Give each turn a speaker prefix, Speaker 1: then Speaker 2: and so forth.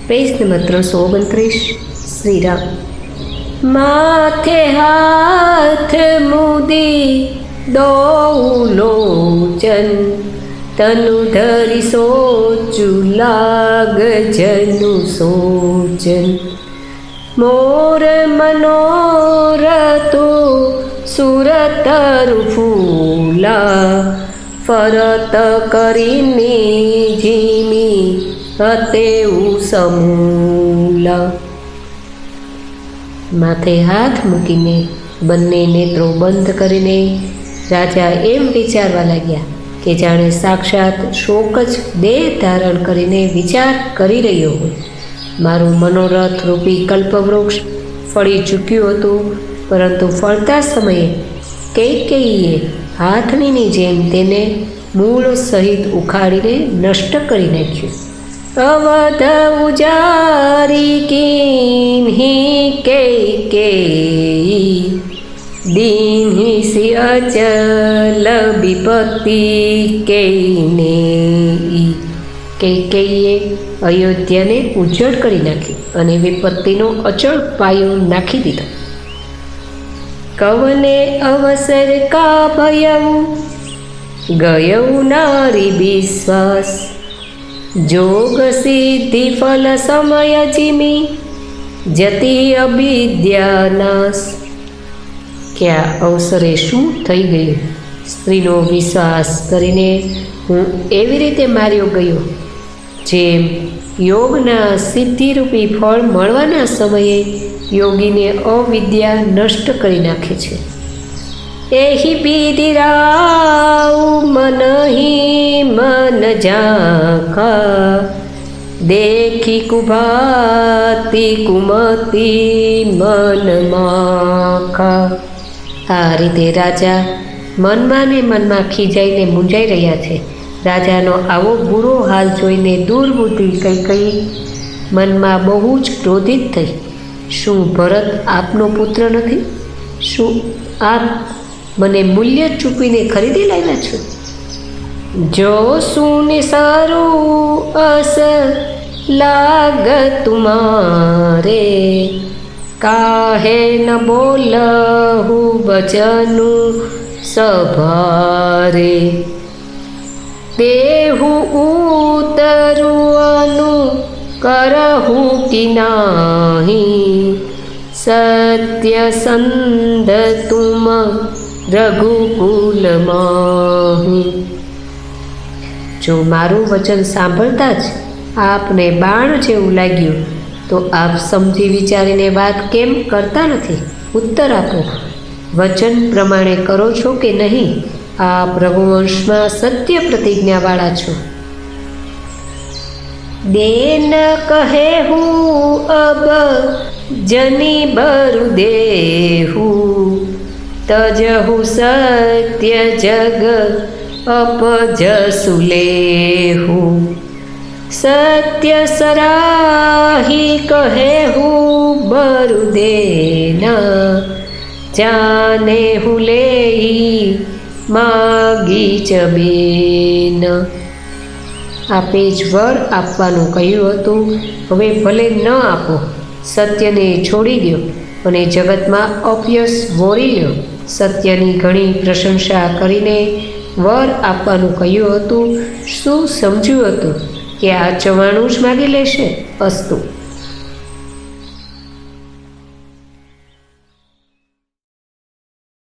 Speaker 1: Page number 329 Shriram. માથે હાથ મુદી દોઉં લોચન, તનુ ધરી સોચું લાગજનું સોચન. મોર મનોરથો સુરતરુ ફૂલા, ફરત કરીને જીમી હતેવું સમૂલા. માથે હાથ મૂકીને બંને નેત્રો બંધ કરીને રાજા એમ વિચારવા લાગ્યા કે જાણે સાક્ષાત શોક જ દેહ ધારણ કરીને વિચાર કરી રહ્યો હોય. મારું મનોરથ રૂપી કલ્પવૃક્ષ ફળી ચૂક્યું હતું, પરંતુ ફળતા સમયે કૈકેયીએ હાથણીની જેમ તેને મૂળ સહિત ઉખાડીને નષ્ટ કરી નાખ્યું. અવધ ઉજારી કિન્હી કૈકેયી, દીન્હી સી અચલ વિપત્તિ કૈનેયી. કૈકેયીએ અયોધ્યાને ઉજ્જડ કરી નાખી અને વિપત્તિનો અચળ પાયો નાખી દીધો. કવને અવસર કા ભયવું, ગયવું નારી વિશ્વાસ. જોગ સિદ્ધિ ફલ સમય જીમી, જતી અવિદ્યા નાશ. કે આ અવસરે શું થઈ ગયું? સ્ત્રીનો વિશ્વાસ કરીને હું એવી રીતે માર્યો ગયો જેમ યોગના સિદ્ધિરૂપી ફળ મળવાના સમયે યોગીને અવિદ્યા નષ્ટ કરી નાખે છે. એહી બીદિરાઉ મનહી મન ઝાંખા, દેખી કુભાતી કુમતી મન માખા. આ રીતે રાજા મનમાં ને મનમાં ખીજાઈને મૂંઝાઈ રહ્યા છે. રાજાનો આવો બુરો હાલ જોઈને દુર્બુદ્ધિ કૈકેયી મનમાં બહુ જ ક્રોધિત થઈ. શું ભરત આપનો પુત્ર નથી? શું આપ મને મૂલ્ય ચૂકવીને ખરીદી લાવ્યા છો? જો સુને સારું અસ લાગ તુમારે, કાહે ન બોલહું વચનું સભારે. દેહું ઉતરુવાનું કરહું કે નાહી, સત્યસંધ તુમ રઘુકુલ માહી. જો મારું વચન સાંભળતા જ આપને બાણ જેવું લાગ્યું તો આપ સમજી વિચારીને વાત કેમ કરતા નથી? ઉત્તર આપો. વચન પ્રમાણે કરો છો કે નહીં? આપ રઘુવંશમાં સત્ય પ્રતિજ્ઞાવાળા છો. દેન કહે હું અબ જની બરુ દેહું, તજહુ સત્ય જગ અપજસુ લેહું. સત્ય સરાહી કહે હું બરુ દેના, જાને હું લેહી માગી ચબેન. આપે જ વર આપવાનું કહ્યું હતું, હવે ભલે ન આપો. સત્યને છોડી દો અને જગતમાં અપયશ વોરી લો. સત્યની ઘણી પ્રશંસા કરીને વર આપવાનું કહ્યું હતું. શું સમજ્યું હતું કે આ 94 જ માગી લેશે? અસ્તુ.